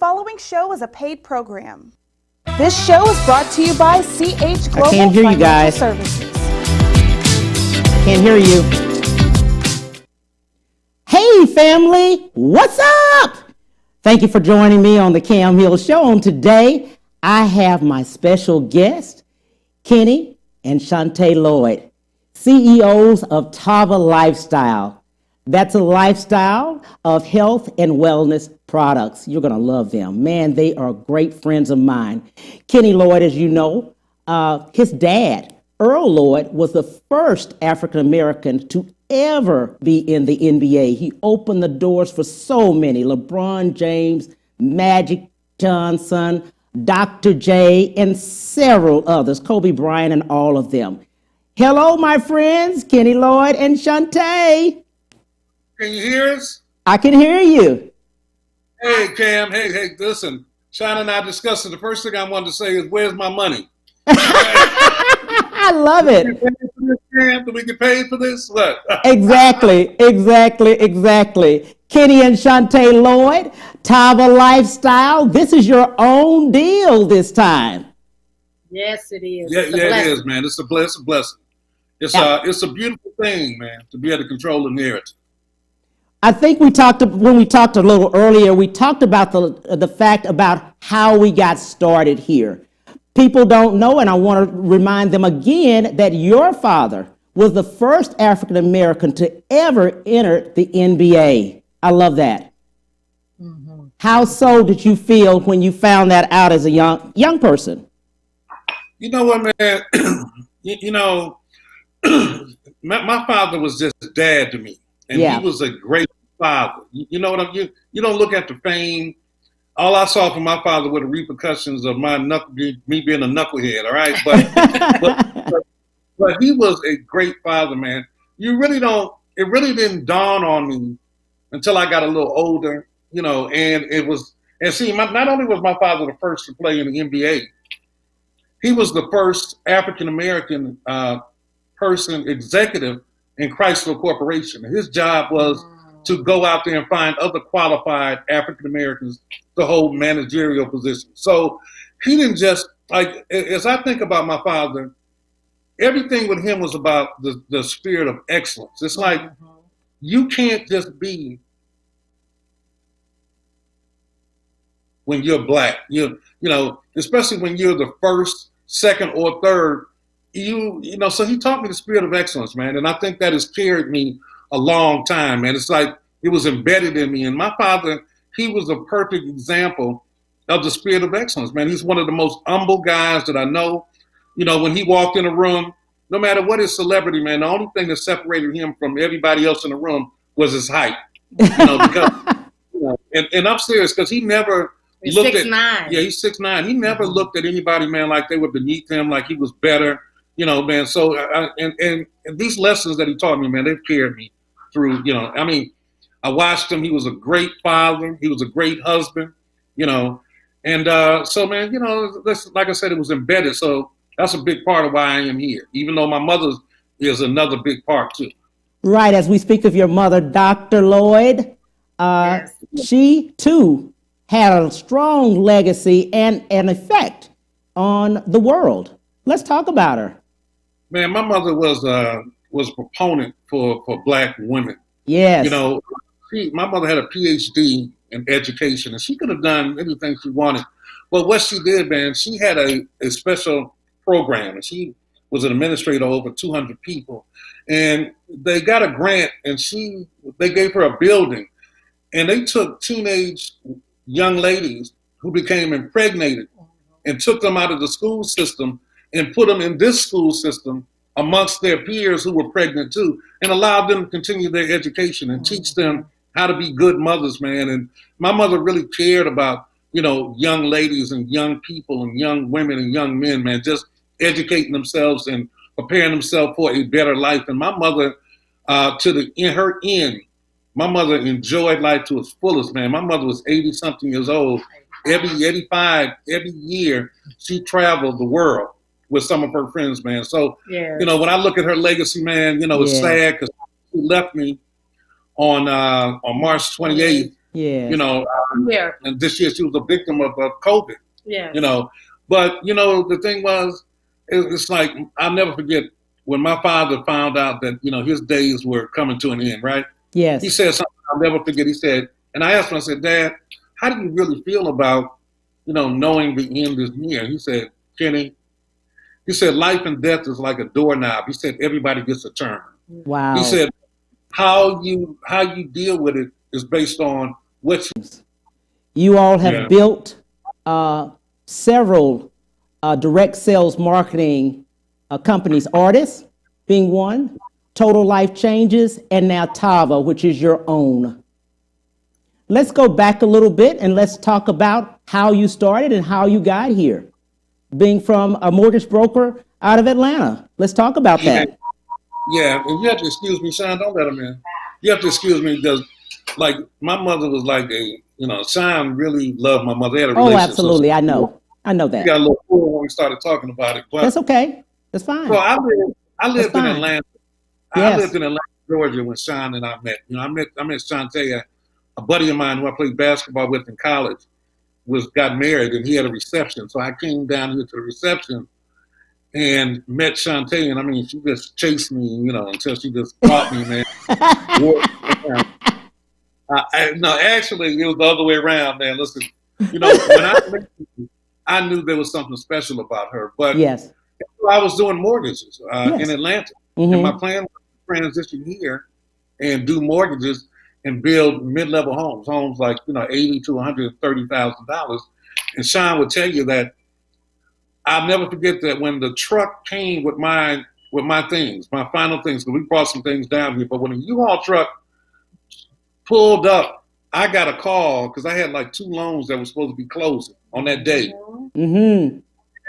following show is a paid program. This show is brought to you by CH Global I can't hear you guys. Services. Can't hear you. Hey family, what's up? Thank you for joining me on the Cam Hill Show. And today I have my special guest, Kenny and CHANTE LLOYD, CEOs of TAVA Lifestyle. That's a lifestyle of health and wellness products. You're going to love them. Man, they are great friends of mine. Kenny LLOYD, as you know, his dad, Earl LLOYD, was the first African-American to ever be in the NBA. He opened the doors for so many: LeBron James, Magic Johnson, Dr. J, and several others, Kobe Bryant and all of them. Hello, my friends, Kenny LLOYD and CHANTE. Can you hear us? I can hear you. Hey, Cam. Hey, listen. Sean and I discussed it. The first thing I wanted to say is, where's my money? I love it. Do we get paid for this? What? Exactly. Kenny and CHANTE LLOYD, TAVA Lifestyle. This is your own deal this time. Yes, it is. Yeah, it is, man. It's a blessing. It's a beautiful thing, man, to be able to control the narrative. I think when we talked a little earlier, we talked about the fact about how we got started here. People don't know, and I want to remind them again that your father was the first African American to ever enter the NBA. I love that. Mm-hmm. How so did you feel when you found that out as a young person? You know what, man? My father was just dad to me. And he was a great father. You know what you don't look at the fame. All I saw from my father were the repercussions of me being a knucklehead, all right? But he was a great father, man. It really didn't dawn on me until I got a little older, not only was my father the first to play in the NBA, he was the first African-American executive in Chrysler Corporation. His job was to go out there and find other qualified African Americans to hold managerial positions. So he didn't just, as I think about my father, everything with him was about the spirit of excellence. It's like, you can't just be, when you're black, especially when you're the first, second, or third, so he taught me the spirit of excellence, man. And I think that has carried me a long time, man. It's like it was embedded in me. And my father, he was a perfect example of the spirit of excellence, man. He's one of the most humble guys that I know. When he walked in a room, no matter what his celebrity, man, the only thing that separated him from everybody else in the room was his height. Because, and I'm serious, because he never looked at 6'9". Yeah, he's 6'9". He never looked at anybody, man, like they were beneath him, like he was better. Man, so, and these lessons that he taught me, man, they've carried me through, I watched him. He was a great father. He was a great husband, and so, man, like I said, it was embedded. So that's a big part of why I am here, even though my mother's is another big part too. Right. As we speak of your mother, Dr. LLOYD, yes. She too had a strong legacy and an effect on the world. Let's talk about her. Man, my mother was a proponent for Black women. Yes. My mother had a PhD in education, and she could have done anything she wanted. But what she did, man, she had a special program, and she was an administrator of over 200 people. And they got a grant, and they gave her a building, and they took teenage young ladies who became impregnated and took them out of the school system and put them in this school system amongst their peers who were pregnant too, and allowed them to continue their education and teach them how to be good mothers, man. And my mother really cared about, young ladies and young people and young women and young men, man, just educating themselves and preparing themselves for a better life. And my mother, in her end, my mother enjoyed life to its fullest, man. My mother was 80-something years old. Every year, she traveled the world with some of her friends, man. So, when I look at her legacy, man, it's sad because she left me on March 28th, Yeah. And this year she was a victim of COVID. Yeah. You know, but you know the thing was, it's like I'll never forget when my father found out that his days were coming to an end. Right? Yes. He said something I'll never forget. He said, and I asked him, I said, Dad, how do you really feel about knowing the end is near? He said, Kenny, he said, life and death is like a doorknob. He said, everybody gets a turn. Wow. He said, how you deal with it is based on what you all have built several direct sales marketing companies, Artists being one, Total Life Changes, and now TAVA, which is your own. Let's go back a little bit and let's talk about how you started and how you got here, being from a mortgage broker out of Atlanta. Let's talk about that. Yeah, and you have to excuse me, Sean, don't let him in. You have to excuse me because, like, my mother was like Sean really loved my mother. They had a relationship. Oh, absolutely. I know that. We got a little cool when we started talking about it. But, that's okay. That's fine. So I lived in Atlanta. Yes. I lived in Atlanta, Georgia when Sean and I met. I met Chante, a buddy of mine who I played basketball with in college, got married and he had a reception. So I came down here to the reception and met Chante, and I mean, she just chased me, until she just caught me, man. No, actually, it was the other way around, man. Listen, when I met you, I knew there was something special about her. But yes, I was doing mortgages in Atlanta, and my plan was to transition here and do mortgages and build mid-level homes like $80,000 to $130,000. And Sean would tell you that. I'll never forget that when the truck came with my things, my final things, because we brought some things down here. But when the U-Haul truck pulled up, I got a call because I had like 2 loans that were supposed to be closing on that day. Mm-hmm.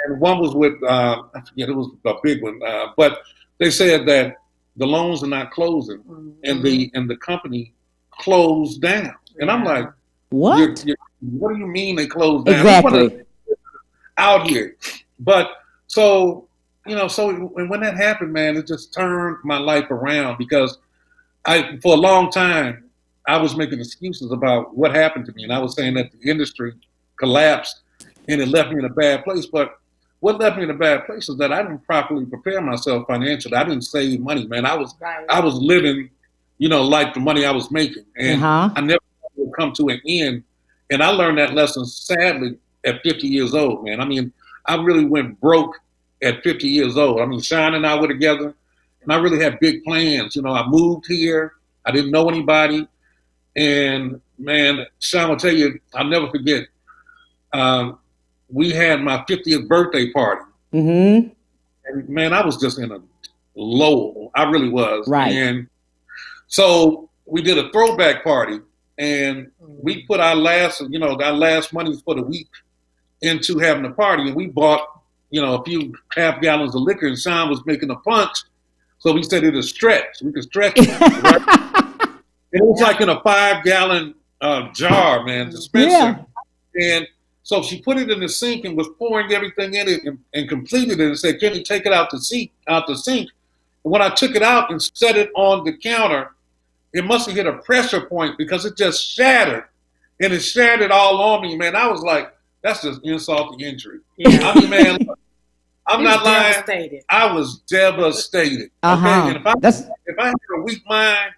And one was with, I forget, it was a big one. But they said that the loans are not closing, and the company closed down. And I'm like, what? What do you mean they closed down? Exactly. Out here. But so when that happened, man, it just turned my life around because for a long time, I was making excuses about what happened to me. And I was saying that the industry collapsed and it left me in a bad place. But what left me in a bad place is that I didn't properly prepare myself financially. I didn't save money, man. I was living, like the money I was making. And I never would come to an end. And I learned that lesson, sadly, at 50 years old, man. I mean, I really went broke at 50 years old. I mean, Sean and I were together, and I really had big plans. I moved here. I didn't know anybody. And, man, Sean will tell you, I'll never forget, we had my 50th birthday party. Mm-hmm. And, man, I was just in a low. I really was. Right. And so we did a throwback party, and we put our last money for the week into having a party, and we bought, a few half gallons of liquor, and Sean was making a punch. So we said it'll stretch. We could stretch it. Right? It was like in a 5-gallon jar, man, dispenser. Yeah. And so she put it in the sink and was pouring everything in it and completed it and said, "Can you take it out the sink?" And when I took it out and set it on the counter, it must have hit a pressure point because it just shattered. And it shattered all on me, man. I was like, that's just insult to injury. Yeah. I mean, man, I'm not lying. I was devastated. Okay? And if I had a weak mind,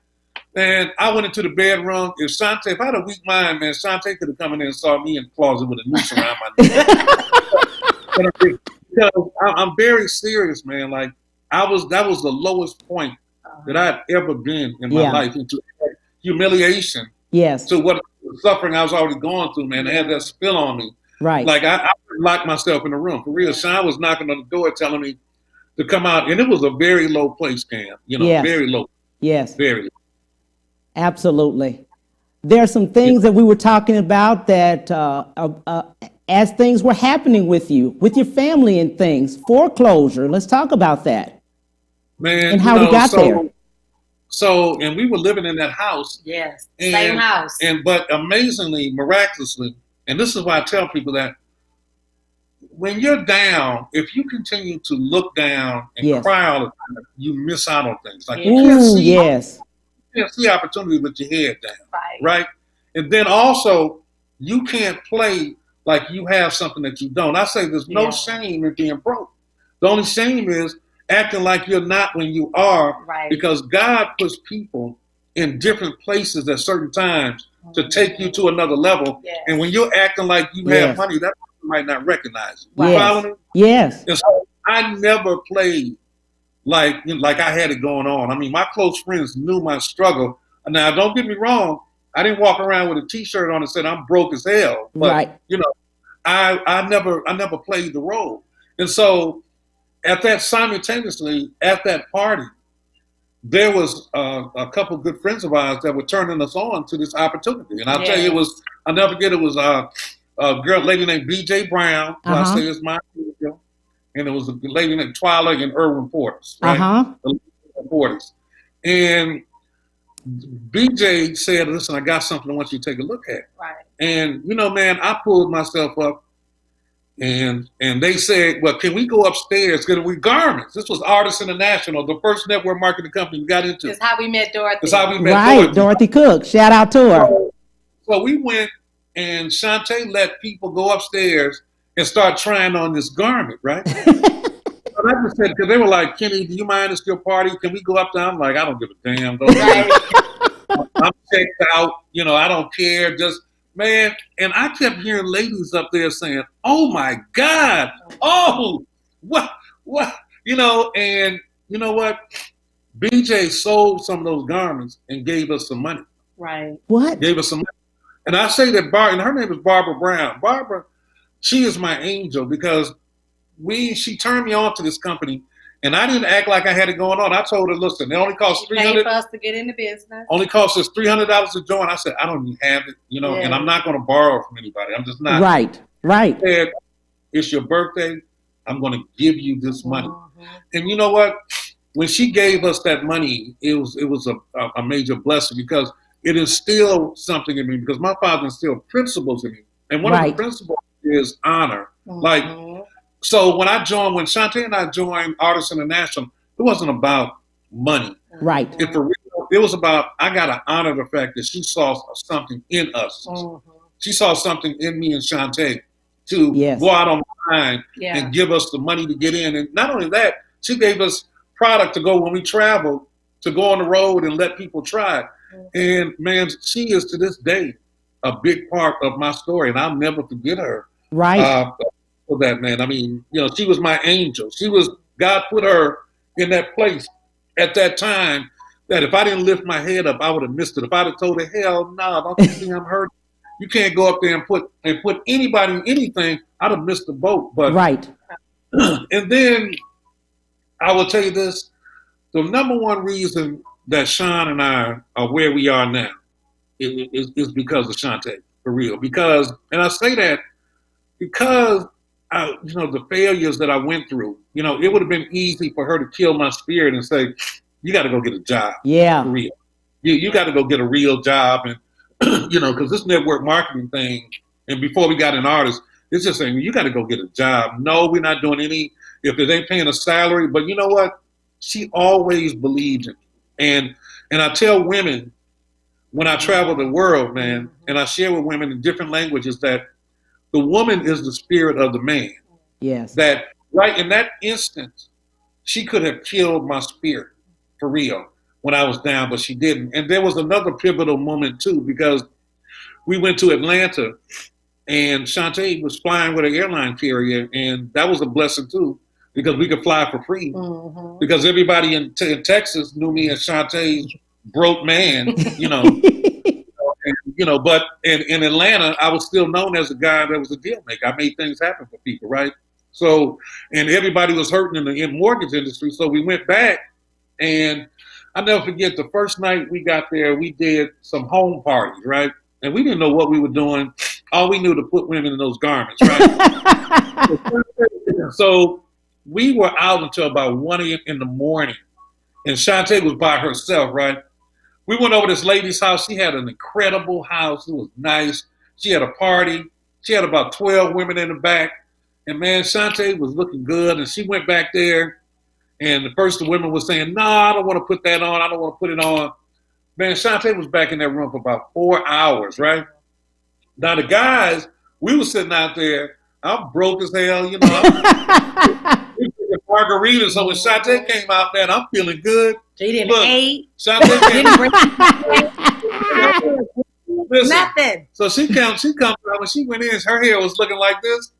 man, I went into the bedroom. If I had a weak mind, man, Chante could have come in there and saw me in the closet with a noose around my neck. I'm very serious, man. Like, that was the lowest point that I'd ever been in my life, into humiliation. Yes. To what suffering I was already going through, man. I had that spill on me. Right. Like I locked myself in the room. For real, Sean was knocking on the door telling me to come out. And it was a very low place, Cam. Very low. Yes. Very low. Absolutely. There are some things that we were talking about that as things were happening with you, with your family and things, foreclosure. Let's talk about that. Man. And how we got there. So, and we were living in that house. Yes. Same house. But amazingly, miraculously, and this is why I tell people that when you're down, if you continue to look down and cry all the time, you miss out on things. Like you can't see opportunity with your head down, right? And then also, you can't play like you have something that you don't. I say there's no shame in being broke. The only shame is acting like you're not when you are, because God puts people in different places at certain times to take you to another level. And when you're acting like you have money, that person might not recognize you. You follow me? Yes. And so I never played like I had it going on. I mean, my close friends knew my struggle. Now, don't get me wrong. I didn't walk around with a T-shirt on and said I'm broke as hell. But you know, I never played the role. And so at that simultaneously at that party, there was a couple of good friends of ours that were turning us on to this opportunity. And I'll tell you, I'll never forget, it was a lady named B.J. Brown, who I say is my hero, and it was a lady named Twyla and Irwin Portis, right? Portis. And B.J. said, listen, I got something I want you to take a look at. Right. And, you know, man, I pulled myself up. And they said, well, can we go upstairs? Because we garments. This was Artists International, the first network marketing company we got into. That's how we met Dorothy. That's how we met Dorothy Cook. Shout out to her. So we went, and Chante let people go upstairs and start trying on this garment, right? I just said, because they were like, Kenny, do you mind? It's your party. Can we go up there? I'm like, I don't give a damn. I'm checked out. You know, I don't care. Just, man, and I kept hearing ladies up there saying, oh, my God. Oh, what? You know, and you know what? BJ sold some of those garments and gave us some money. Right. What? Gave us some money. And I say that, and her name is Barbara Brown. Barbara, she is my angel, because she turned me on to this company, and I didn't act like I had it going on. I told her, listen, it only costs $300 for us to get in the business. Only costs us $300 to join. I said, I don't even have it, you know, and I'm not going to borrow from anybody. I'm just not. Right. I said, it's your birthday. I'm going to give you this money. And you know what? When she gave us that money, it was a major blessing, because it instilled something in me, because my father instilled principles in me. And one of the principles is honor. Like, so when Chante and I joined Artists International, it wasn't about money. Right. It was about, I got to honor the fact that she saw something in us. She saw something in me and Chante to go out on the line and give us the money to get in. And not only that, she gave us product to go when we travel, to go on the road and let people try. And man, she is to this day a big part of my story, and I'll never forget her. Right. For that, man. I mean, you know, she was my angel. God put her in that place at that time that if I didn't lift my head up, I would have missed it. If I'd have told her, hell no, don't you think I'm hurt? You can't go up there and put anybody in anything, I'd have missed the boat. But and then I will tell you this, the number one reason that Sean and I are where we are now is because of Chante, for real. Because, and I say that because you know, the failures that I went through, you know, it would have been easy for her to kill my spirit and say, you got to go get a job. Yeah. For real. You got to go get a real job. And, you know, because this network marketing thing, and before we got an artist, it's just saying, you got to go get a job. No, we're not doing any, if they ain't paying a salary. But you know what? She always believed in me. And I tell women when I travel the world, man, and I share with women in different languages that the woman is the spirit of the man. Yes. That right in that instance, she could have killed my spirit, for real, when I was down, but she didn't. And there was another pivotal moment too, because we went to Atlanta and Chante was flying with an airline carrier, and that was a blessing too, because we could fly for free. Because everybody in Texas knew me as Chante's broke man, you know. You know, but in Atlanta, I was still known as a guy that was a deal maker. I made things happen for people, right? So, and everybody was hurting in the mortgage industry. So we went back, and I'll never forget the first night we got there, we did some home parties, right? And we didn't know what we were doing. All we knew to put women in those garments, right? So we were out until about 1 a.m. in the morning, and Chante was by herself, right? We went over to this lady's house. She had an incredible house. It was nice. She had a party. She had about 12 women in the back. And man, Chante was looking good. And she went back there. And the first the women was saying, no, I don't want to put that on. I don't want to put it on. Man, Chante was back in that room for about 4 hours, right? Now the guys, we were sitting out there. I'm broke as hell, you know. We drinking margaritas. So when Chante came out, man, I'm feeling good. She didn't Look, eat. Chante came Listen, Nothing. so she comes out. When she went in, her hair was looking like this.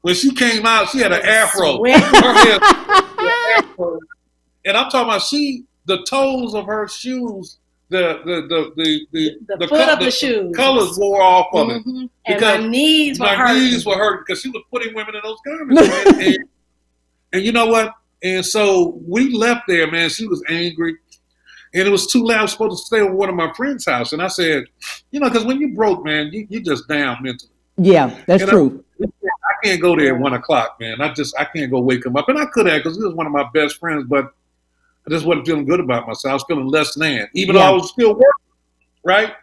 When she came out, she had an afro. Sweat. Her hair was an afro. And I'm talking about the toes of her shoes, the foot of the shoes. Colors wore off of it. And Because my knees were hurting. My knees were hurting because she was putting women in those garments, man. And you know what? And so we left there, man. She was angry. And it was too late. I was supposed to stay at one of my friends' house. And I said, you know, because when you broke, man, you just down mentally. Yeah, that's true. I can't go there at 1 o'clock, man. I can't go wake him up. And I could have, because he was one of my best friends, but I just wasn't feeling good about myself. I was feeling less than, even though I was still working, right?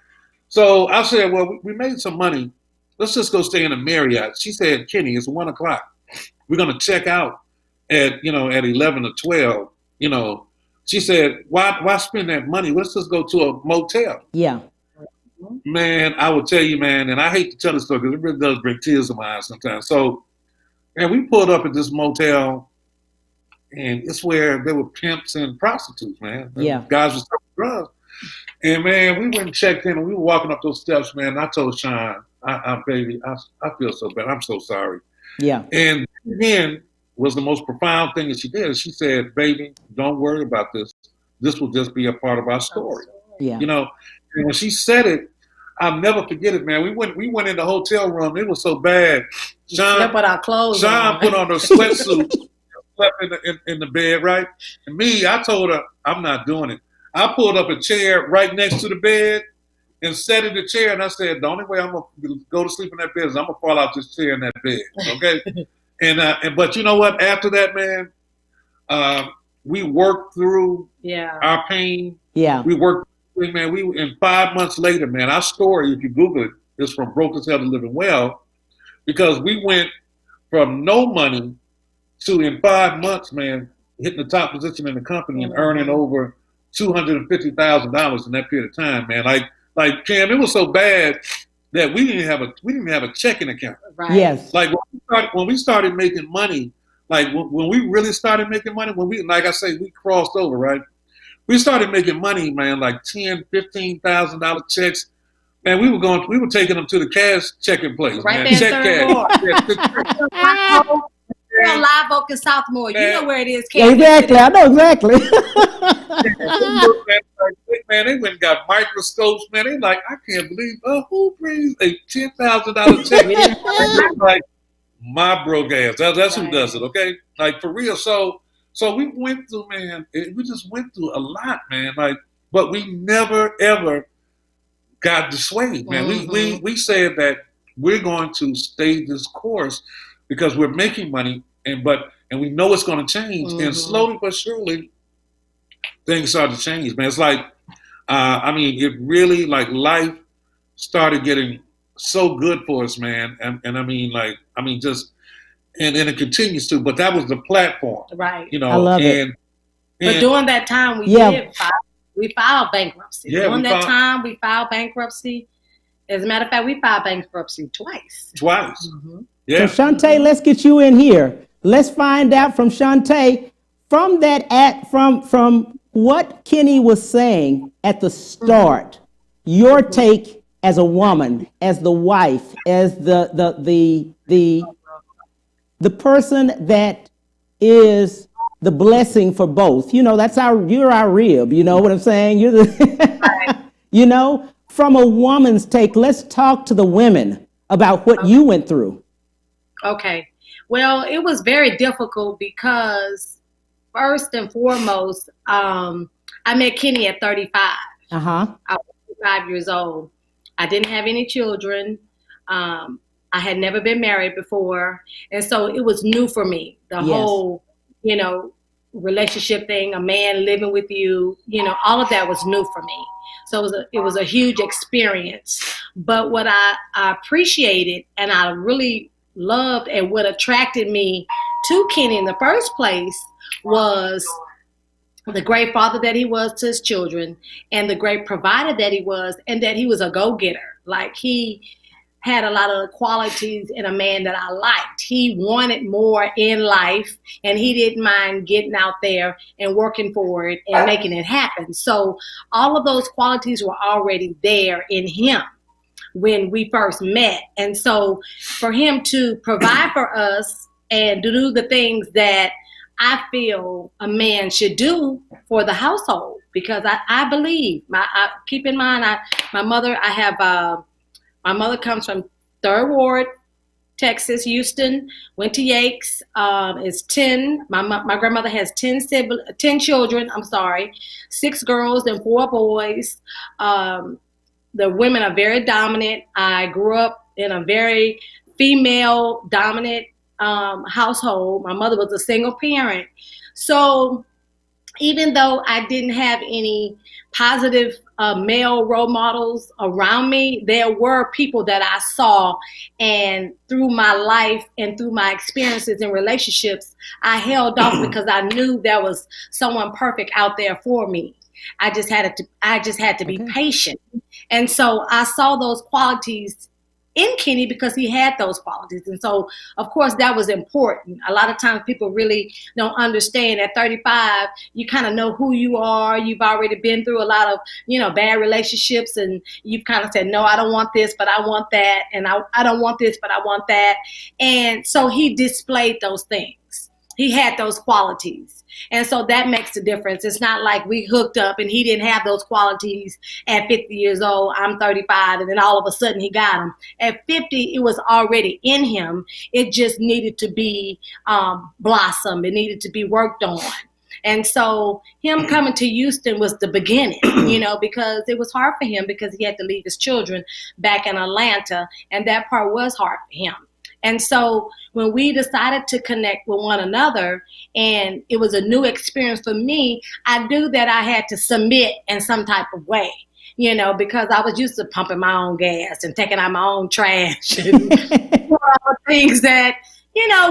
So I said, well, we made some money. Let's just go stay in a Marriott. She said, Kenny, it's 1 o'clock. We're going to check out at 11 or 12, you know. She said, why spend that money? Let's just go to a motel. Yeah. Man, I will tell you, man, and I hate to tell this story because it really does bring tears to my eyes sometimes. So, man, we pulled up at this motel, and it's where there were pimps and prostitutes, man. Yeah. Guys were selling drugs. And, man, we went and checked in, and we were walking up those steps, man, and I told Sean, baby, I feel so bad. I'm so sorry. Yeah. And then was the most profound thing that she did. She said, baby, don't worry about this. This will just be a part of our story. Yeah. You know, and when she said it, I'll never forget it, man. We went in the hotel room. It was so bad. Sean put our clothes Sean put on her sweatsuit, slept in the bed, right? And me, I told her, I'm not doing it. I pulled up a chair right next to the bed and sat in the chair, and I said, the only way I'm going to go to sleep in that bed is I'm going to fall out this chair in that bed, okay? But you know what? After that, man, we worked through our pain. Yeah. We worked through, man. And 5 months later, man, our story, if you Google it, is from broke as hell to living well, because we went from no money to, in 5 months, man, hitting the top position in the company and earning over $250,000 in that period of time, man. Like Cam, it was so bad that we didn't have a checking account. Right. Yes. Like when we started making money, like when we really started making money, like I say, we crossed over, right? We started making money, man, like $10,000, $15,000 checks. Man, we were taking them to the cash checking place. Right man. there, Check cash. Live Oak in Southmore. You know where it is. Exactly. I know exactly. Man, they went and got microscopes. Man, they like, I can't believe who brings a $10,000 check. Like my broke ass. That's who does it. Okay, like for real. So we went through, man. We just went through a lot, man. Like, but we never ever got dissuaded, man. Mm-hmm. We said that we're going to stay this course because we're making money, and we know it's going to change, and slowly but surely things started to change, man. It's like, it really, like, life started getting so good for us, man. And it continues to, but that was the platform. Right. You know, I love it. But during that time, we filed bankruptcy. Yeah, during that time, we filed bankruptcy. As a matter of fact, we filed bankruptcy twice. Mm-hmm. Yeah. So Chante, let's get you in here. Let's find out from Chante, from what Kenny was saying at the start, your take as a woman, as the wife, as the person that is the blessing for both. You know, you're our rib. You know what I'm saying? You're the, you know, from a woman's take, let's talk to the women about what you went through. Okay. Well, it was very difficult because first and foremost, I met Kenny at 35. I was 35 years old. I didn't have any children. I had never been married before. And so it was new for me, the whole, you know, relationship thing, a man living with you, you know, all of that was new for me. So it was a huge experience. But what I appreciated and I really loved and what attracted me to Kenny in the first place was the great father that he was to his children and the great provider that he was, and that he was a go-getter. Like he had a lot of the qualities in a man that I liked. He wanted more in life, and he didn't mind getting out there and working for it and making it happen. So all of those qualities were already there in him when we first met. And so for him to provide for us and to do the things that I feel a man should do for the household, because I believe, keep in mind, my mother comes from 3rd Ward, Texas, Houston, went to Yakes, is 10. My grandmother has 10 children, 6 girls and 4 boys. The women are very dominant. I grew up in a very female dominant household. My mother was a single parent. So even though I didn't have any positive male role models around me, there were people that I saw, and through my life and through my experiences and relationships, I held off because I knew there was someone perfect out there for me. I just had to be patient. And so I saw those qualities in Kenny because he had those qualities. And so, of course, that was important. A lot of times people really don't understand at 35, you kind of know who you are. You've already been through a lot of, bad relationships, and you've kind of said, no, I don't want this, but I want that. And I don't want this, but I want that. And so he displayed those things. He had those qualities. And so that makes a difference. It's not like we hooked up and he didn't have those qualities at 50 years old. I'm 35, and then all of a sudden he got them. At 50, it was already in him. It just needed to be blossomed. It needed to be worked on. And so him coming to Houston was the beginning, because it was hard for him because he had to leave his children back in Atlanta, and that part was hard for him. And so when we decided to connect with one another, and it was a new experience for me, I knew that I had to submit in some type of way, because I was used to pumping my own gas and taking out my own trash and all things that,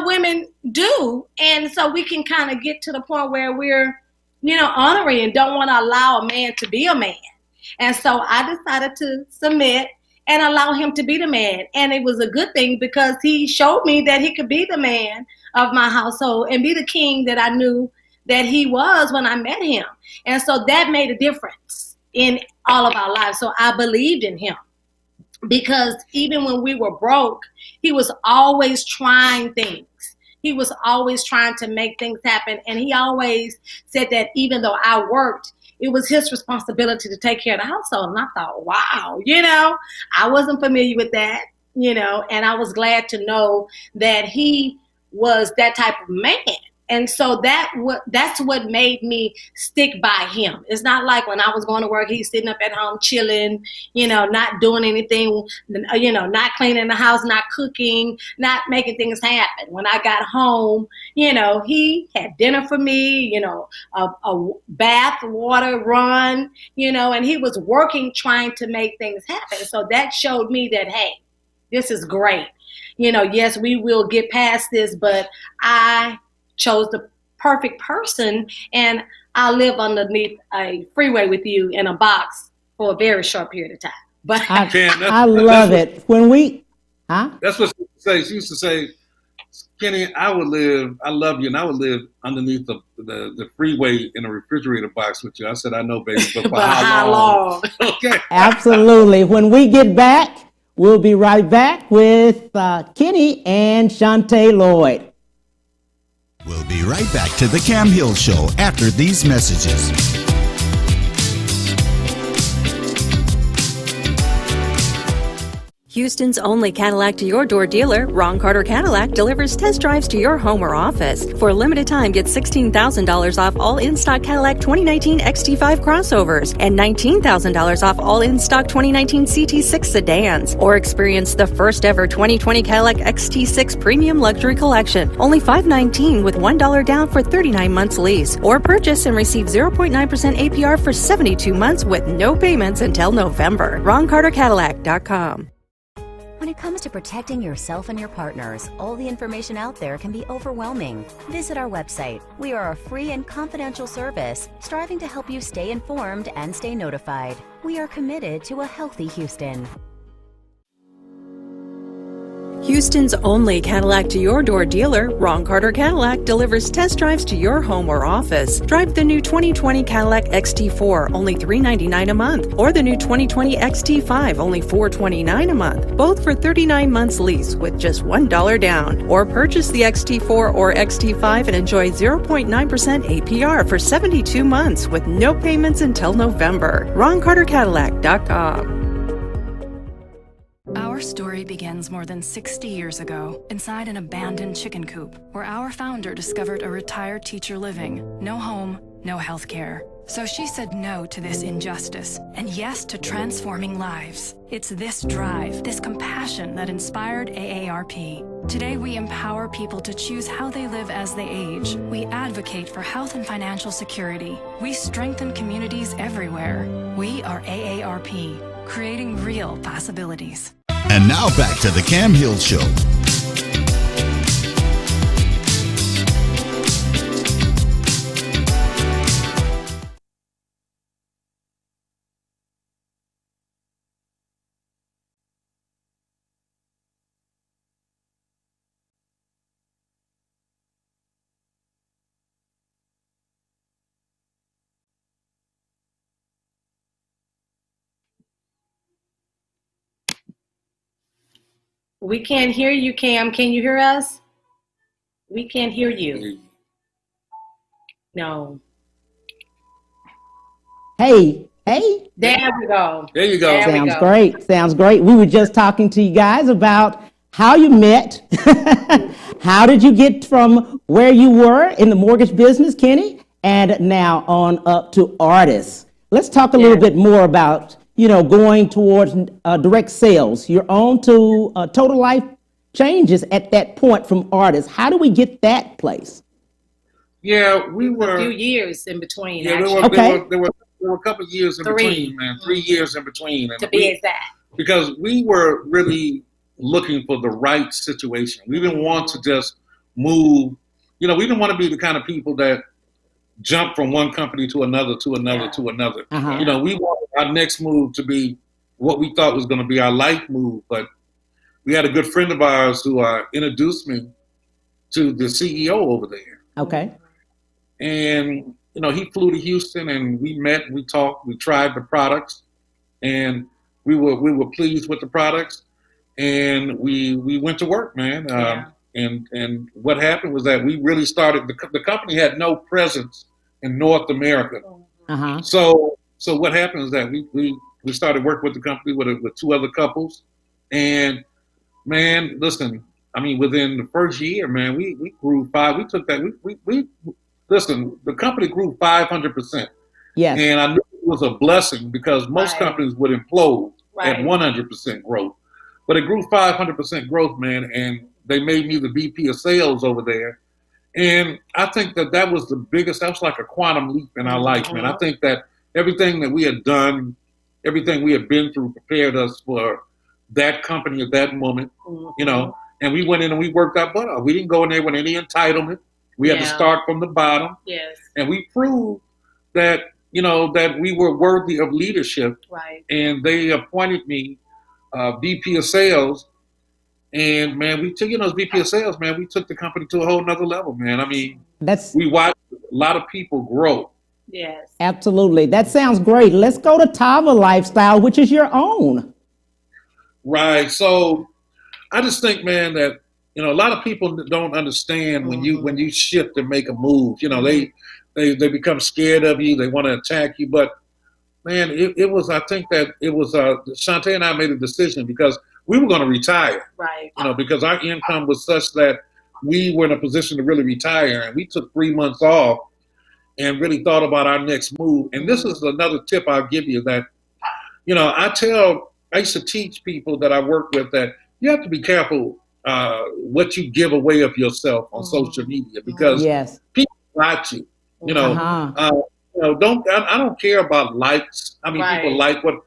women do. And so we can kind of get to the point where we're, honoring and don't want to allow a man to be a man. And so I decided to submit and allow him to be the man. And it was a good thing because he showed me that he could be the man of my household and be the king that I knew that he was when I met him. And so that made a difference in all of our lives. So I believed in him because even when we were broke, he was always trying things. He was always trying to make things happen. And he always said that even though I worked, it was his responsibility to take care of the household. And I thought, wow, I wasn't familiar with that, and I was glad to know that he was that type of man. And so that's what made me stick by him. It's not like when I was going to work, he's sitting up at home chilling, not doing anything, not cleaning the house, not cooking, not making things happen. When I got home, he had dinner for me, a bath water run, and he was working, trying to make things happen. So that showed me that, hey, this is great. Yes, we will get past this, but I chose the perfect person, and I live underneath a freeway with you in a box for a very short period of time. But I love it. That's what she used to say. She used to say, Kenny, I love you, and I would live underneath the freeway in a refrigerator box with you. I said, I know, baby, but for how long? Okay. Absolutely. When we get back, we'll be right back with Kenny and CHANTE LLOYD. We'll be right back to the Cam Hill Show after these messages. Houston's only Cadillac to your door dealer, Ron Carter Cadillac, delivers test drives to your home or office. For a limited time, get $16,000 off all in-stock Cadillac 2019 XT5 crossovers and $19,000 off all in-stock 2019 CT6 sedans. Or experience the first ever 2020 Cadillac XT6 Premium Luxury Collection. Only $519 with $1 down for 39 months lease. Or purchase and receive 0.9% APR for 72 months with no payments until November. RonCarterCadillac.com. When it comes to protecting yourself and your partners, all the information out there can be overwhelming. Visit our website. We are a free and confidential service, striving to help you stay informed and stay notified. We are committed to a healthy Houston. Houston's only Cadillac to your door dealer, Ron Carter Cadillac, delivers test drives to your home or office. Drive the new 2020 Cadillac XT4, only $399 a month, or the new 2020 XT5, only $429 a month, both for 39 months lease with just $1 down. Or purchase the XT4 or XT5 and enjoy 0.9% APR for 72 months with no payments until November. RonCarterCadillac.com. Our story begins more than 60 years ago inside an abandoned chicken coop where our founder discovered a retired teacher living. No home, no health care. So she said no to this injustice and yes to transforming lives. It's this drive, this compassion that inspired AARP. Today we empower people to choose how they live as they age. We advocate for health and financial security. We strengthen communities everywhere. We are AARP, creating real possibilities. And now back to the Cam Hill Show. We can't hear you, Cam. Can you hear us? We can't hear you. No. Hey. There we go. There you go. Sounds great. Sounds great. We were just talking to you guys about how you met. How did you get from where you were in the mortgage business, Kenny, and now on up to artists? Let's talk a little bit more about going towards direct sales. You're on to total life changes at that point from artists. How do we get that place? Yeah, we were a few years in between. Yeah, there were a couple of years in between, man. 3 years in between, to be exact. Because we were really looking for the right situation. We didn't want to just move. We didn't want to be the kind of people that jump from one company to another, to another, to another. Uh-huh. We wanted our next move to be what we thought was going to be our life move. But we had a good friend of ours who introduced me to the CEO over there. Okay. And, he flew to Houston and we met, we talked, we tried the products, and we were pleased with the products, and we went to work, man. And what happened was that we really started, the company had no presence in North America. Uh-huh. So what happened is that we started working with the company with two other couples, and man, listen, within the first year, man, we grew the company grew 500%. Yes. And I knew it was a blessing because most companies would implode at 100% growth, but it grew 500% growth, man, and they made me the VP of sales over there. And I think that was the biggest, that was like a quantum leap in our life, man. I think that everything that we had done, everything we had been through prepared us for that company at that moment, and we went in and we worked our butt off. We didn't go in there with any entitlement. We had to start from the bottom. Yes. And we proved that, that we were worthy of leadership. Right. And they appointed me VP of sales. And man, we took, as VP of sales, man, we took the company to a whole nother level, man. We watched a lot of people grow. Yes. Absolutely. That sounds great. Let's go to TAVA Lifestyle, which is your own. Right. So I just think, man, that, a lot of people don't understand when you shift and make a move. They become scared of you. They want to attack you. But man, it was, I think that it was, CHANTE and I made a decision because we were going to retire. Right. Because our income was such that we were in a position to really retire. And we took 3 months off and really thought about our next move. And this is another tip I'll give you that, I used to teach people that I work with that you have to be careful what you give away of yourself on social media because people watch you. I don't care about likes. People like what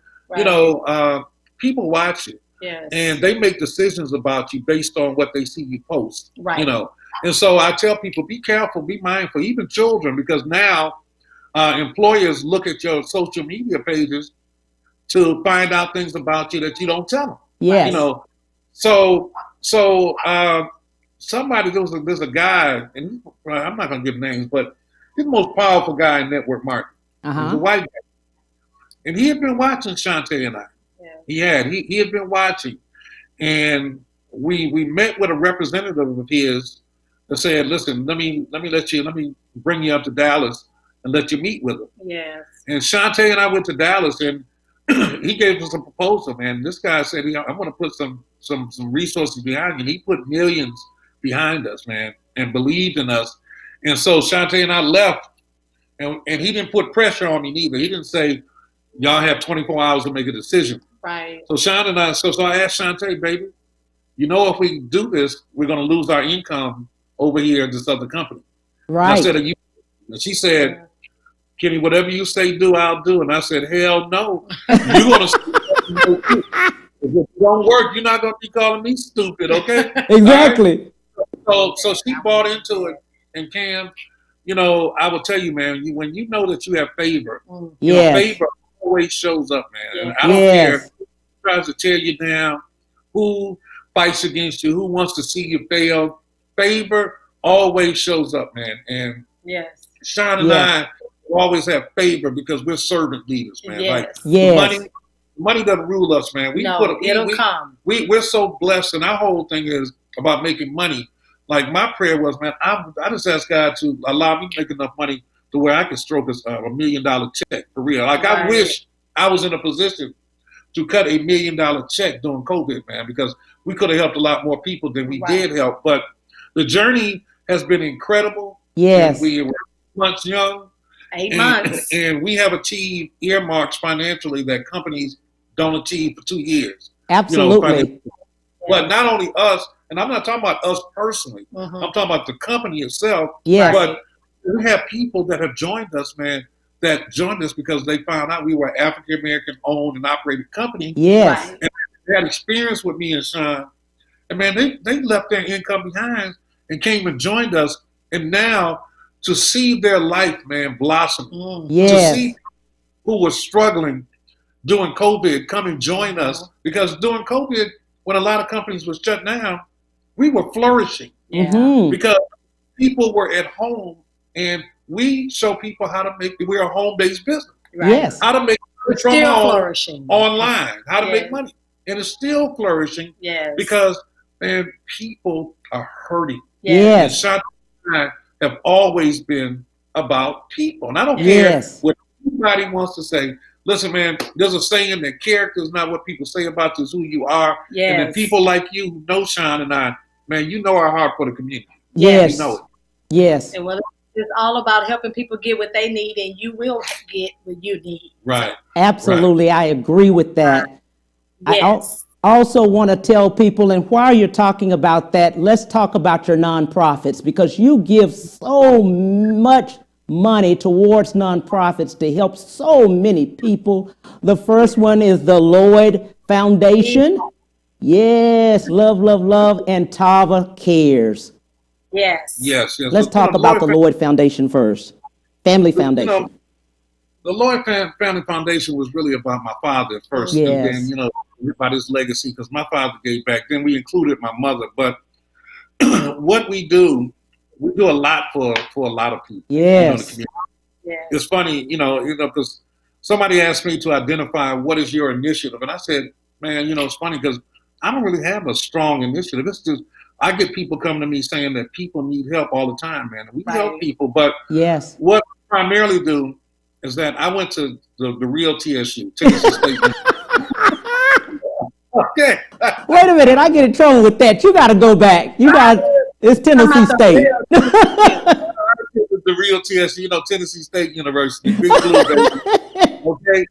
people watch you. Yes. And they make decisions about you based on what they see you post. Right. And so I tell people, be careful, be mindful, even children, because now employers look at your social media pages to find out things about you that you don't tell them. Yes. So So somebody, there's a guy, and I'm not going to give names, but he's the most powerful guy in network marketing. He's a white guy. And he had been watching Chante and I. Yeah. He had been watching. And we met with a representative of his that said, listen, let me bring you up to Dallas and let you meet with him. Yes. And Chante and I went to Dallas, and he gave us a proposal, man. This guy said, I'm going to put some resources behind you. And he put millions behind us, man, and believed in us. And so Chante and I left, and he didn't put pressure on me neither. He didn't say, y'all have 24 hours to make a decision. Right. So Sean and I, so I asked Chante, baby, if we do this, we're going to lose our income over here at this other company. Right. And I said, and she said, Kenny, whatever you say do, I'll do. And I said, hell no. You're going to if it don't work, you're not going to be calling me stupid, okay? Exactly. Right? So she bought into it. And Cam, I will tell you, man, when you know that you have favor, favor always shows up, man. And I don't care who tries to tear you down, who fights against you, who wants to see you fail. Favor always shows up, man. And Sean and I always have favor because we're servant leaders, man. Like money doesn't rule us, man. It'll come. We're so blessed, and our whole thing is about making money. Like my prayer was, man, I just asked God to allow me to make enough money to where I could stroke a $1 million check for real. Like I wish I was in a position to cut $1 million check during COVID, man, because we could have helped a lot more people than we did help. But the journey has been incredible. Yes. We were months young. 8 months. And we have achieved earmarks financially that companies don't achieve for 2 years. Absolutely. But not only us, and I'm not talking about us personally. I'm talking about the company itself. Yes. But we have people that have joined us, man, that joined us because they found out we were African American owned and operated company. Yes. And they had experience with me and Sean. And man, they left their income behind and came and joined us. And now to see their life, man, blossom. To see who was struggling during COVID come and join us. Because during COVID, when a lot of companies were shut down, we were flourishing because people were at home, and we show people how to make. We're a home-based business. Right? Yes, how to make from home flourishing online, how to make money, and it's still flourishing. Yes, because man, people are hurting. Yes, and I have always been about people, and I don't care what anybody wants to say. Listen, man, there's a saying that character is not what people say about you, it's who you are. Yes. And then people like you who know Sean and I, man, you know our heart for the community. Yes. You know it. Yes. And it's all about helping people get what they need, and you will get what you need. Right. Absolutely. Right. I agree with that. Yes. I also want to tell people, and while you're talking about that, let's talk about your nonprofits, because you give so much money towards nonprofits to help so many people. The first one is the LLOYD Foundation. Yes, love, love, love, and TAVA Cares. Yes. Yes. Let's talk about the LLOYD Foundation first. Family Foundation. The LLOYD Family Foundation was really about my father first, and then, about his legacy, because my father gave back. Then we included my mother. But what we do a lot for a lot of people. Yes. It's funny, because somebody asked me to identify what is your initiative, and I said, man, it's funny because I don't really have a strong initiative. It's just I get people coming to me saying that people need help all the time, man. We help people, but what I primarily do is that I went to the real TSU, Tennessee State. Okay. Wait a minute, I get in trouble with that. You got to go back. It's Tennessee State. The real TSU, Tennessee State University, Big Blue, baby. Okay.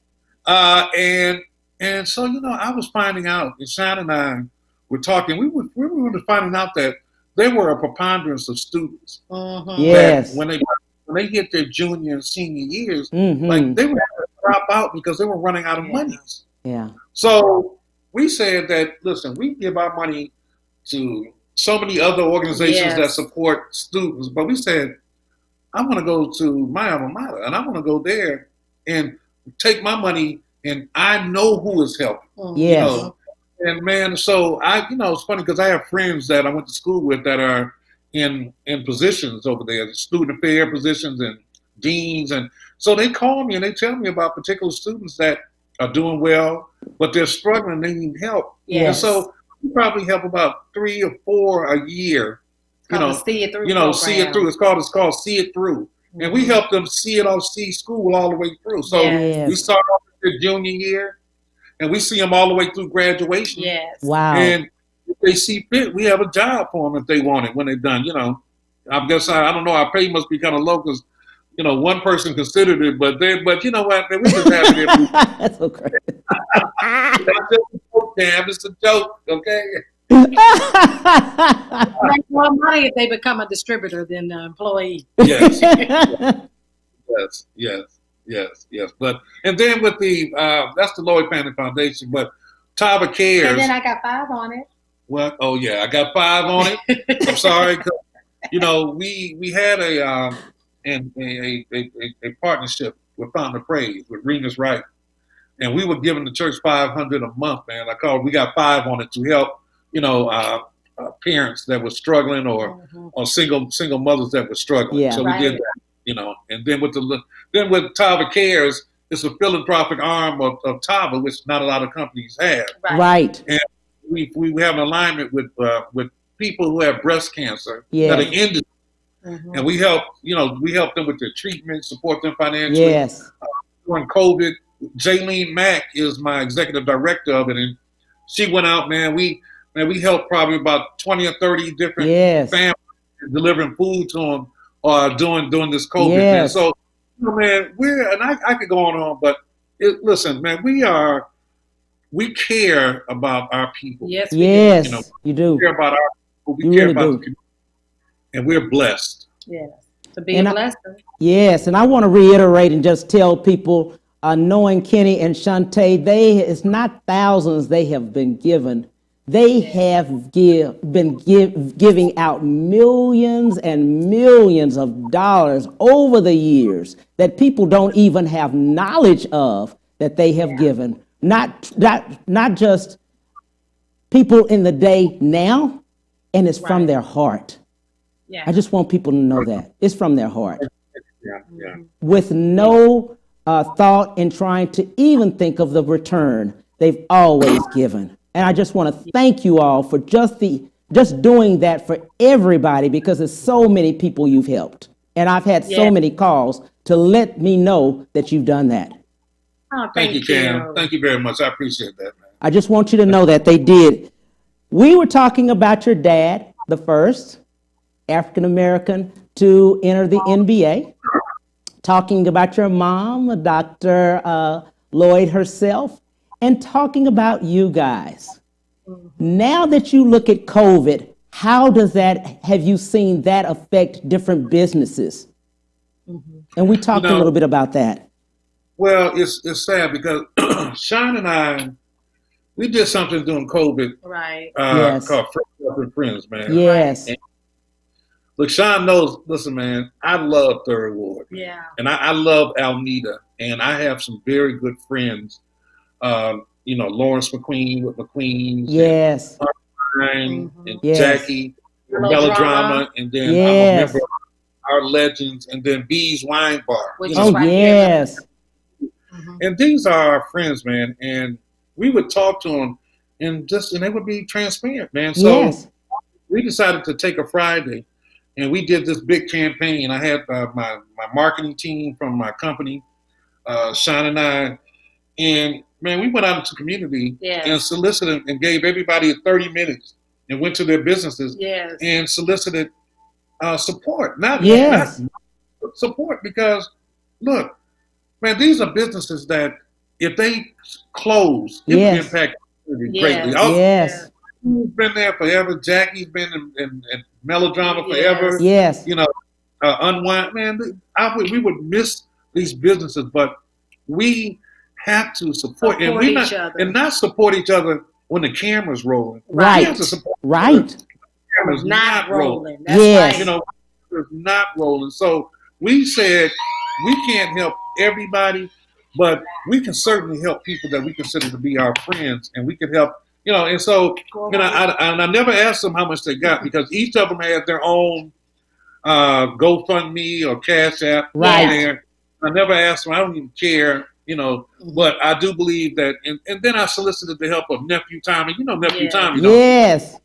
And so, I was finding out, and Sean and I were talking, we were finding out that there were a preponderance of students. Yes. When they hit their junior and senior years, like they would have to drop out because they were running out of money. Yeah. So we said that, listen, we give our money to so many other organizations that support students, but we said, I want to go to my alma mater, and I want to go there and take my money, and I know who is helping. Yes. And man, so it's funny because I have friends that I went to school with that are in positions over there, student affair positions and deans, and so they call me and they tell me about particular students that are doing well, but they're struggling. They need help. Yes. And so we probably help about 3 or 4 a year. See it through. See it through. It's called See It Through, and we help them see school all the way through. So we start off their junior year, and we see them all the way through graduation. Yes. Wow. And if they see fit, we have a job for them if they want it when they're done. I guess I don't know. Our pay must be kind of low because one person considered it, but you know what? We just have it. That's so crazy. It's a joke, okay? Make more money if they become a distributor than the employee. Yes. Yes. But and then with the that's the Lloyd Family Foundation, but TAVA Cares. And then I got 5 on it. What? Oh yeah, I got 5 on it. I'm sorry, we had a partnership with Fountain of Praise with Remus Wright, and we were giving the church $500 a month. Man, we got 5 on it to help parents that were struggling or single mothers that were struggling. Yeah. So we did that, and then with TAVA Cares, it's a philanthropic arm of TAVA, which not a lot of companies have. Right. And we have an alignment with people who have breast cancer that are in the and we help them with their treatment, support them financially. Yes. During COVID, Jaylene Mack is my executive director of it, and she went out, man. We helped probably about 20 or 30 different families delivering food to them during this COVID. Yes. Man. So, man, I could go on, but listen, man, we care about our people. Yes, you do. We care about our people. We you care really about do. the community. And we're blessed. Yes, to be a blessing. Yes, and I want to reiterate and just tell people, knowing Kenny and CHANTE, it's not thousands they have been given. They have been giving out millions and millions of dollars over the years that people don't even have knowledge of that they have given. Not just people in the day now, and it's from their heart. Yeah. I just want people to know that. It's from their heart. Yeah. With no thought in trying to even think of the return. They've always given. And I just want to thank you all for just doing that for everybody, because there's so many people you've helped. And I've had so many calls to let me know that you've done that. Oh, thank you, Cam. Thank you very much. I appreciate that, man. I just want you to know that they did. We were talking about your dad, the first African-American to enter the NBA, talking about your mom, Dr. Lloyd herself, and talking about you guys. Now that you look at COVID, have you seen that affect different businesses? And we talked a little bit about that. Well, it's sad because Sean and I, we did something during COVID, called Friends and Friends, man. Yes. And look, Sean knows. Listen, man, I love Third Ward. Yeah. And I love Almeda, and I have some very good friends. Lawrence McQueen with McQueen's. Yes. And Jackie, Melodrama, and then I'm a member of Our Legends, and then B's Wine Bar. Yes. And these are our friends, man. And we would talk to them, and they would be transparent, man. So we decided to take a Friday, and we did this big campaign. I had my marketing team from my company, Sean and I, and man, we went out into the community and solicited and gave everybody 30 minutes and went to their businesses and solicited support. Not support, because look, man, these are businesses that if they close, it would impact greatly. Who's been there forever? Jackie's been in Melodrama forever. Yes. Unwind, man. We would miss these businesses, but we have to support each other. And not support each other when the camera's rolling. Right. We have to support right. The camera's not rolling. That's right. It's not rolling. So we said we can't help everybody, but we can certainly help people that we consider to be our friends, and we can help You know, and so, I never asked them how much they got because each of them had their own GoFundMe or Cash App there. I never asked them. I don't even care, you know, but I do believe that. And then I solicited the help of Nephew Tommy. You know Nephew Tommy, don't you?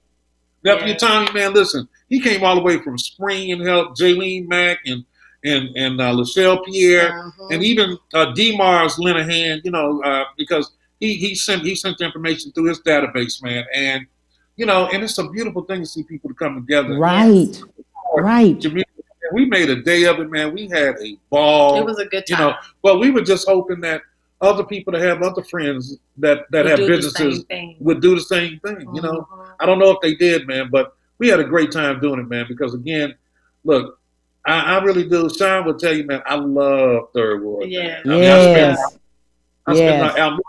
Nephew Tommy, man, listen, he came all the way from Spring and helped Jaylene Mack and Lachelle Pierre and even D-Mars lent a hand, you know, because he sent the information through his database, man. And, you know, and it's a beautiful thing to see people come together. Right. We made a day of it, man. We had a ball. It was a good time. You know, but we were just hoping that other people that have other friends that have businesses would do the same thing. You know, I don't know if they did, man, but we had a great time doing it, man. Because again, look, I really do. Sean will tell you, man, I love Third Ward. Yeah. I spent my album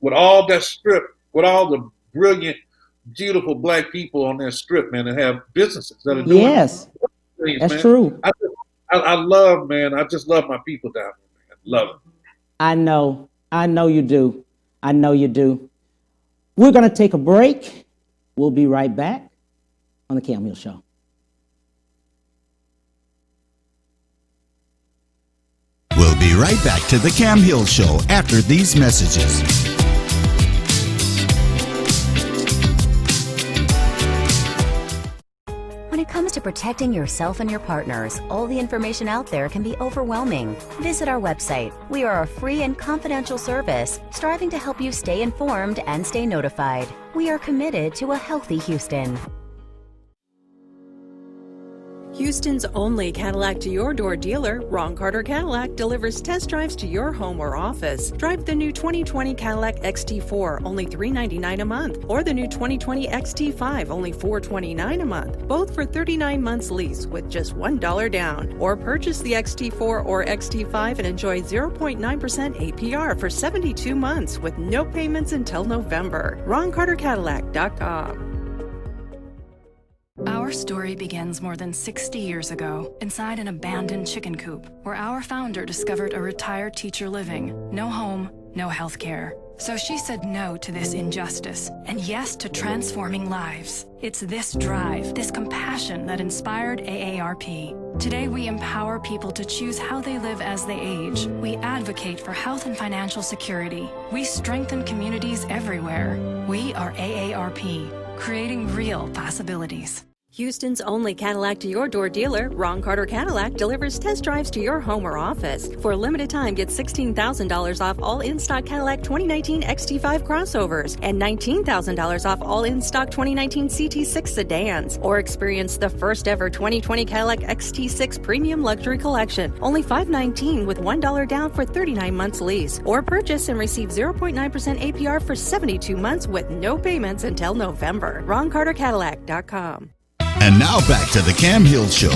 with all that strip, with all the brilliant, beautiful black people on that strip, man, that have businesses that are doing things, that's man. true. I love, man. I just love my people down there, man. Love it. I know you do. I know you do. We're going to take a break. We'll be right back on the Cam Hill Show. We'll be right back to the Cam Hill Show after these messages. When it comes to protecting yourself and your partners, all the information out there can be overwhelming. Visit our website. We are a free and confidential service striving to help you stay informed and stay notified. We are committed to a healthy Houston. Houston's only Cadillac to your door dealer, Ron Carter Cadillac, delivers test drives to your home or office. Drive the new 2020 Cadillac XT4, only $399 a month, or the new 2020 XT5, only $429 a month, both for 39 months lease with just $1 down. Or purchase the XT4 or XT5 and enjoy 0.9% APR for 72 months with no payments until November. RonCarterCadillac.com. Our story begins more than 60 years ago inside an abandoned chicken coop where our founder discovered a retired teacher living. No home, no health care. So she said no to this injustice and yes to transforming lives. It's this drive, this compassion that inspired AARP. Today we empower people to choose how they live as they age. We advocate for health and financial security. We strengthen communities everywhere. We are AARP, creating real possibilities. Houston's only Cadillac to your door dealer, Ron Carter Cadillac, delivers test drives to your home or office. For a limited time, get $16,000 off all in-stock Cadillac 2019 XT5 crossovers and $19,000 off all in-stock 2019 CT6 sedans. Or experience the first ever 2020 Cadillac XT6 Premium Luxury Collection, only $519 with $1 down for 39 months lease. Or purchase and receive 0.9% APR for 72 months with no payments until November. RonCarterCadillac.com. And now back to the Cam Hill Show.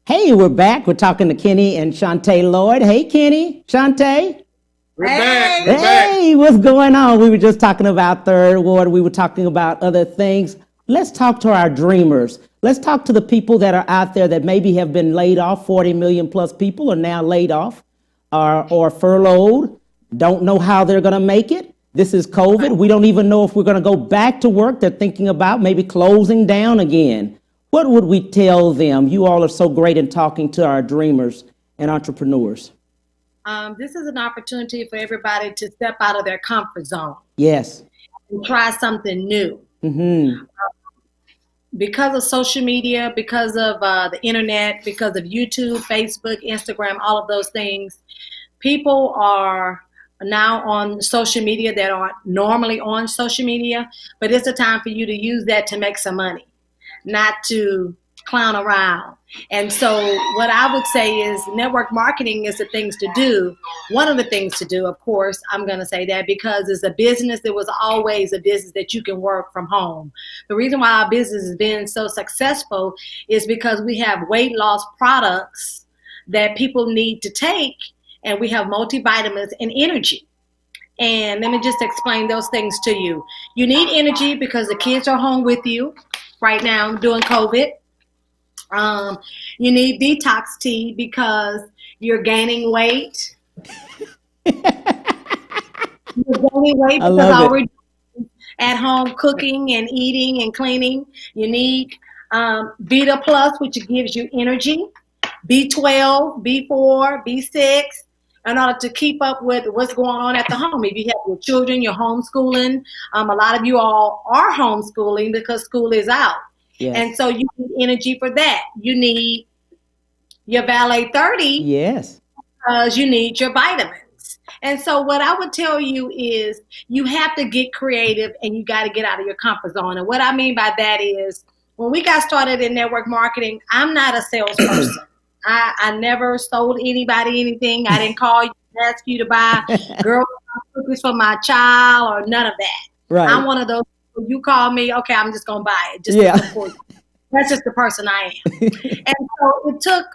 Hey, we're back. We're talking to Kenny and CHANTE LLOYD. Hey, Kenny, CHANTE. We're back. Hey, what's going on? We were just talking about Third Ward. We were talking about other things. Let's talk to our dreamers. Let's talk to the people that are out there that maybe have been laid off. 40 million plus people are now laid off or furloughed. Don't know how they're going to make it. This is COVID. We don't even know if we're going to go back to work. They're thinking about maybe closing down again. What would we tell them? You all are so great in talking to our dreamers and entrepreneurs. This is an opportunity for everybody to step out of their comfort zone. Yes. And try something new. Because of social media, because of the internet, because of YouTube, Facebook, Instagram, all of those things, people are now on social media that aren't normally on social media, but it's a time for you to use that to make some money, not to clown around. And so what I would say is network marketing is the things to do. One of the things to do, of course, I'm going to say that because it's a business, it was always a business that you can work from home. The reason why our business has been so successful is because we have weight loss products that people need to take, and we have multivitamins and energy. And let me just explain those things to you. You need energy because the kids are home with you right now during COVID. You need detox tea because you're gaining weight. You're gaining weight because all we're doing at home cooking and eating and cleaning. You need Vita Plus, which gives you energy, B12, B4, B6, in order to keep up with what's going on at the home. If you have your children, you're homeschooling. A lot of you all are homeschooling because school is out. Yes. And so you need energy for that. You need your Valet 30. Yes. Because you need your vitamins. And so what I would tell you is you have to get creative and you got to get out of your comfort zone. And what I mean by that is when we got started in network marketing, I'm not a salesperson. I never sold anybody anything. I didn't call you and ask you to buy Girl cookies for my child or none of that. Right. I'm one of those. You call me, okay, I'm just going to buy it. Just to support you. That's just the person I am. And so it took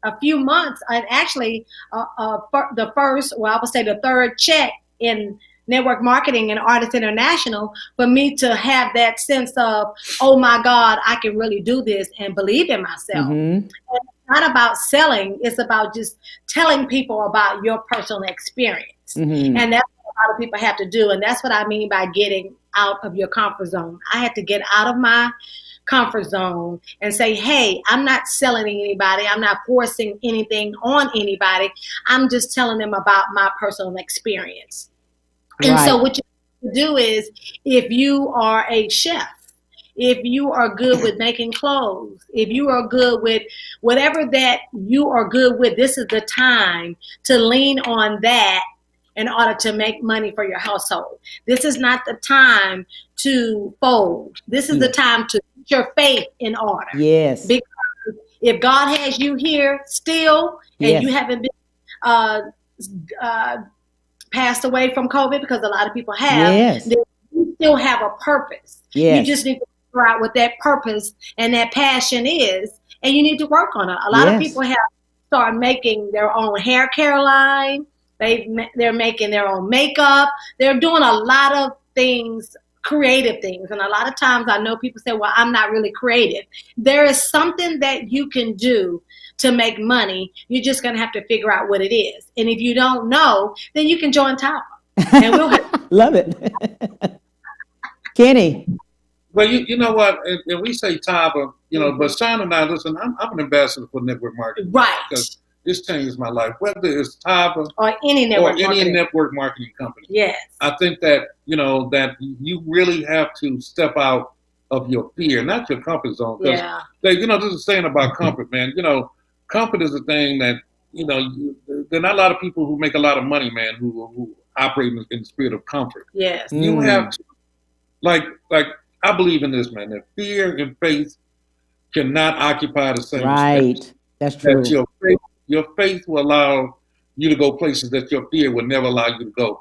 a few months, and actually the third check in network marketing and Artists International for me to have that sense of, oh my God, I can really do this and believe in myself. And it's not about selling, it's about just telling people about your personal experience. And that's what a lot of people have to do. And that's what I mean by getting out of your comfort zone. I had to get out of my comfort zone and say, hey, I'm not selling anybody. I'm not forcing anything on anybody. I'm just telling them about my personal experience. And so what you have to do is, if you are a chef, if you are good with making clothes, if you are good with whatever that you are good with, this is the time to lean on that in order to make money for your household. This is not the time to fold. This is the time to put your faith in order. Yes. Because if God has you here still and you haven't been passed away from COVID, because a lot of people have, then you still have a purpose. You just need to figure out what that purpose and that passion is, and you need to work on it. A lot of people have started making their own hair care line. They're making their own makeup. They're doing a lot of things, creative things. And a lot of times I know people say, well, I'm not really creative. There is something that you can do to make money. You're just going to have to figure out what it is. And if you don't know, then you can join TAVA. And we'll love it. Kenny. Well, you know what? And we say TAVA, but Sean and I, listen, I'm an ambassador for network marketing. Right. Because this changes my life, whether it's TAVA or any network marketing company. Yes. I think that, that you really have to step out of your fear, not your comfort zone. Because, this is saying about comfort, man. Comfort is a thing that, there are not a lot of people who make a lot of money, man, who operate in the spirit of comfort. Yes. You have to, like I believe in this, man, that fear and faith cannot occupy the same space. Right. That's true. That your faith will allow you to go places that your fear will never allow you to go.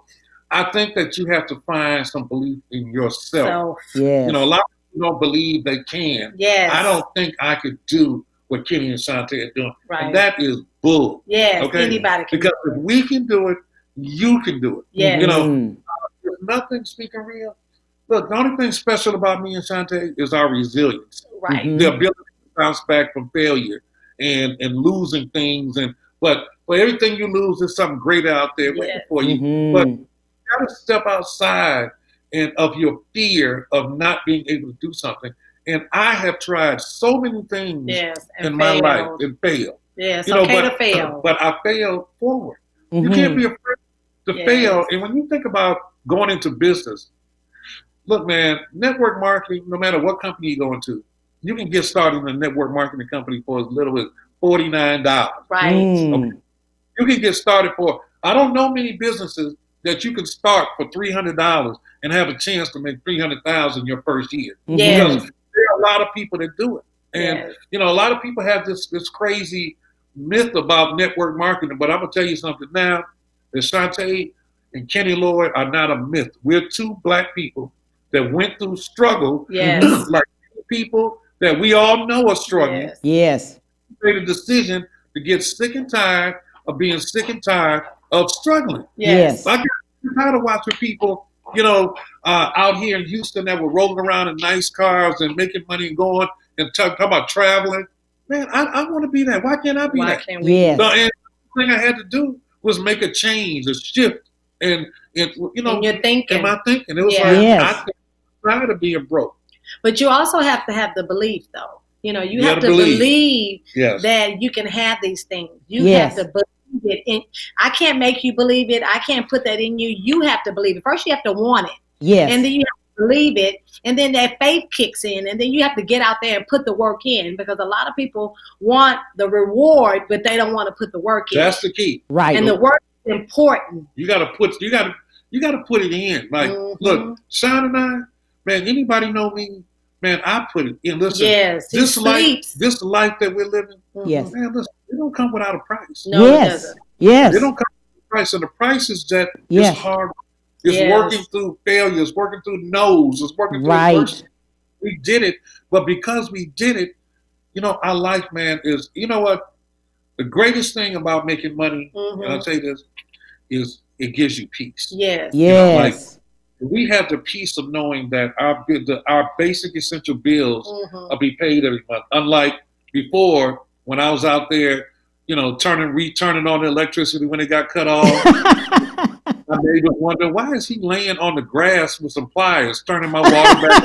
I think that you have to find some belief in yourself. Yes. A lot of people don't believe they can. Yes. I don't think I could do what Kenny and Chante are doing. Right. And that is bull. Yes, okay? Anybody can. Because if we can do it, you can do it. Yes. There's nothing, speaking real. Look, the only thing special about me and Chante is our resilience. Right. The ability to bounce back from failure and losing things. But for everything you lose, there's something great out there waiting for you. But you got to step outside of your fear of not being able to do something. And I have tried so many things in my life and failed. Yes, okay to fail. But I failed forward. You can't be afraid to fail. And when you think about going into business, look, man, network marketing, no matter what company you go into, you can get started in a network marketing company for as little as $49. Right. Okay. You can get started for, I don't know many businesses that you can start for $300 and have a chance to make $300,000 your first year. Yes. Because there are a lot of people that do it. And, a lot of people have this crazy myth about network marketing, but I'm going to tell you something now, that Chante and Kenny Lloyd are not a myth. We're two Black people that went through struggle, like people that we all know are struggling. Yes. Made a decision to get sick and tired of being sick and tired of struggling. Yes. I get tired of watching people, out here in Houston that were rolling around in nice cars and making money and going and talking about traveling. man, I want to be that. Why can't I be that? Can't we? Yes. So, and the thing I had to do was make a change, a shift, and you know, and you're thinking. in my thinking, it was Yeah. like Yes. I tired of being broke. But you also have to have the belief, though. You know, you have gotta to believe. believe Yes. that you can have these things. You Yes. have to believe it. And I can't make you believe it. I can't put that in you. You have to believe it. First, you have to want it. Yes. And then you have to believe it. And then that faith kicks in. And then you have to get out there and put the work in, because a lot of people want the reward, but they don't want to put the work in. That's the key. Right. And the work is important. You got to put it in. Like, look, Sean and I, man. Anybody know me? Man, I put it in. Listen, Yes. this life that we're living. Yes. Man, listen, it don't come without a price. No, it Yes. doesn't. Yes. It don't come with a price, and the price is that Yes. it's hard. It's Yes. working through failures, working through no's, it's working through Right. adversity. We did it, but because we did it, you know, our life, man, is, you know what? The greatest thing about making money, and I'll tell you this, is it gives you peace. Yes. Yes. We have the peace of knowing that our basic essential bills will be paid every month. Unlike before, when I was out there, you know, returning on the electricity when it got cut off. I made me wonder, why is he laying on the grass with some pliers, turning my water back?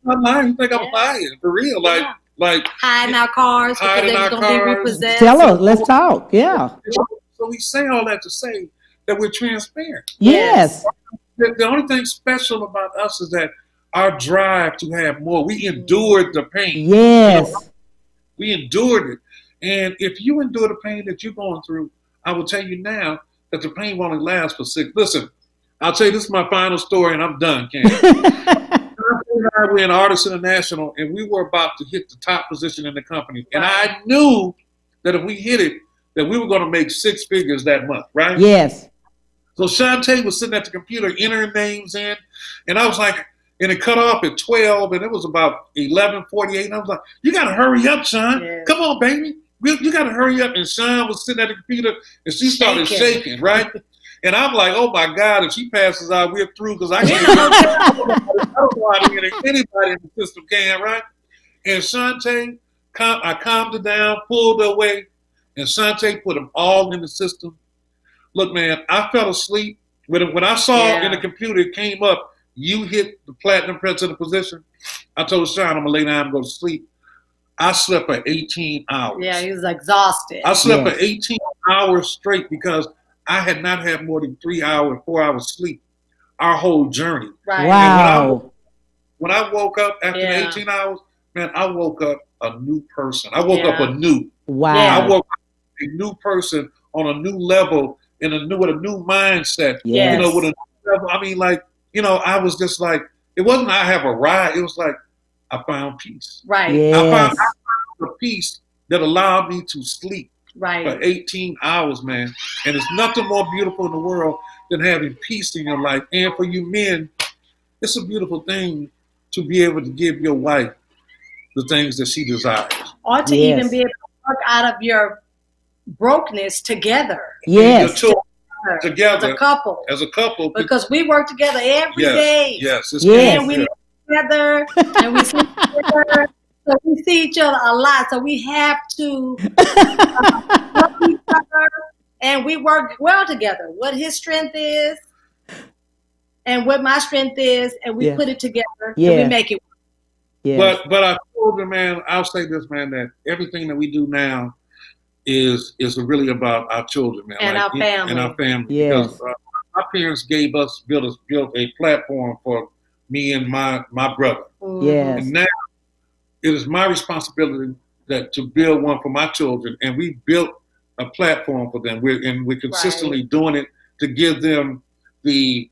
I'm lying. You think I'm lying? For real? Like hiding our cars because hiding they was our going to be cars. repossessed. Tell us. Let's talk. Yeah. So we say all that to say that we're transparent. Yes. The only thing special about us is that our drive to have more. We endured the pain. Yes. You know, we endured it. And if you endure the pain that you're going through, I will tell you now that the pain won't last for 6. Listen, I'll tell you, this is my final story, and I'm done, Cam. We're in Artists International, and we were about to hit the top position in the company. And I knew that if we hit it, that we were going to make 6 figures that month, right? Yes. So CHANTE was sitting at the computer entering names in, and I was like, and it cut off at 12, and it was about 11:48, and I was like, you got to hurry up, Sean. Yes. Come on, baby. You got to hurry up. And Sean was sitting at the computer, and she started shaking, right? And I'm like, oh, my God, if she passes out, we're through, because I can't I don't know how to get anybody in the system can, right? And CHANTE, I calmed her down, pulled her away, and CHANTE put them all in the system. Look, man, I fell asleep. When I saw in the computer, it came up, you hit the platinum president position. I told Sean, I'm going to lay down and go to sleep. I slept for 18 hours. Yeah, he was exhausted. I slept for 18 hours straight because I had not had more than 3 hours, 4 hours sleep our whole journey. Right. Wow. When I woke up after the 18 hours, man, I woke up a new person. I woke up anew. Wow. I woke up a new person on a new level with a new mindset. Yes. You know, with a new level. I mean, like, you know, I was just like, it wasn't I have a ride. It was like, I found peace. Right. Yes. I found a peace that allowed me to sleep Right. for 18 hours, man. And there's nothing more beautiful in the world than having peace in your life. And for you men, it's a beautiful thing to be able to give your wife the things that she desires. Or to even be able to work out of your brokenness together. Yes. Together. As a couple. Because Because we work together every day. Yes. And we live together and we sleep together. So we see each other a lot. So we have to love each other, and we work well together. What his strength is and what my strength is, and we put it together and we make it work. Yeah. But I told him, man, I'll say this, man, that everything that we do now is really about our children, man. And our family. And our family. Yes. Because our parents built a platform for me and my brother. Yes. And now it is my responsibility to build one for my children, and we built a platform for them. We're consistently doing it to give them the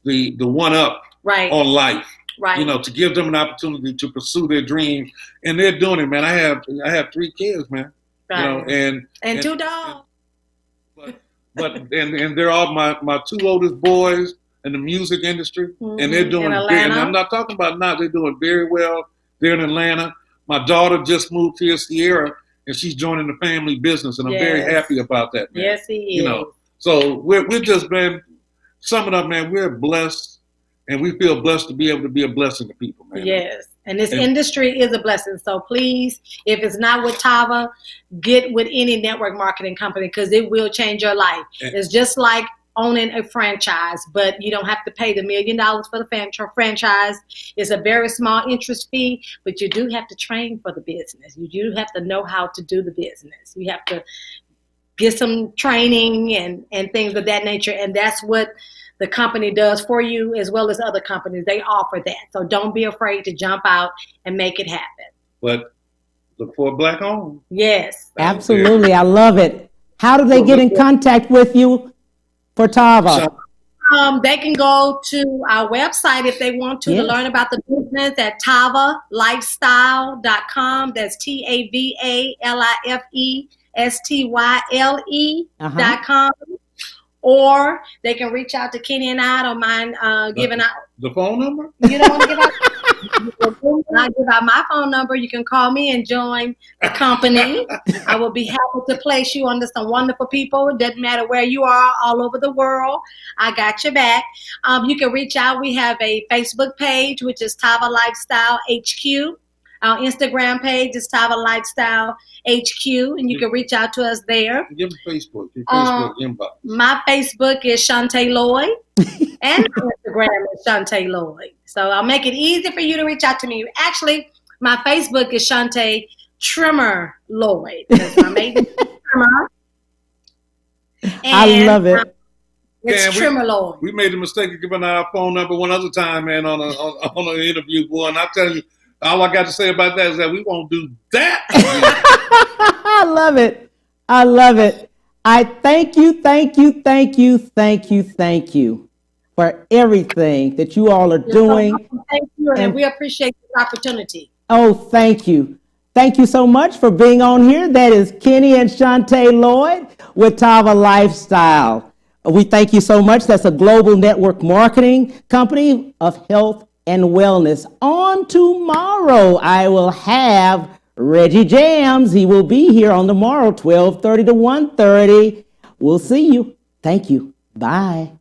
one up on life. Right. You know, to give them an opportunity to pursue their dreams, and they're doing it, man. I have 3 kids, man. Right. You know, and 2 dogs. But they're all my 2 oldest boys in the music industry, and they're doing great. And I'm not talking about not. They're doing very well. They're in Atlanta. My daughter just moved here, Sierra, and she's joining the family business, and I'm very happy about that, man. Yes, he is. You know, so we're just, man, summing up, man, we're blessed, and we feel blessed to be able to be a blessing to people, man. Yes. And this industry is a blessing. So please, if it's not with TAVA, get with any network marketing company because it will change your life. It's just like owning a franchise, but you don't have to pay the $1 million for the franchise. It's a very small interest fee, but you do have to train for the business. You do have to know how to do the business. You have to get some training and things of that nature. And that's what the company does for you, as well as other companies. They offer that. So don't be afraid to jump out and make it happen. But look for a Black owned. Yes. Absolutely. I love it. How do they get in contact with you for TAVA? They can go to our website if they want to learn about the business at TAVALifestyle.com. That's TAVALIFESTYLE.com. Or they can reach out to Kenny and I. Don't mind giving out the phone number. You don't want to give out. I give out my phone number. You can call me and join the company. I will be happy to place you under some wonderful people. It doesn't matter where you are, all over the world. I got your back. You can reach out. We have a Facebook page, which is TAVA Lifestyle HQ. Our Instagram page is TAVA Lifestyle HQ, and you can reach out to us there. Give them Facebook. Your Facebook inbox. My Facebook is CHANTE LLOYD, and my Instagram is CHANTE LLOYD. So I'll make it easy for you to reach out to me. Actually, my Facebook is CHANTE Trimmer Lloyd. I made the trimmer. I love it. It's Trimmer Lloyd. We made the mistake of giving out our phone number one other time, man, on an interview, boy. And I tell you, all I got to say about that is that we won't do that. I love it. I love it. I thank you for everything that you all are doing. Thank you, and we appreciate this opportunity. Oh, thank you. Thank you so much for being on here. That is Kenny and CHANTE LLOYD with TAVA Lifestyle. We thank you so much. That's a global network marketing company of health and wellness. On tomorrow, I will have Reggie Jams. He will be here on tomorrow, 12:30 to 1:30. We'll see you. Thank you. Bye.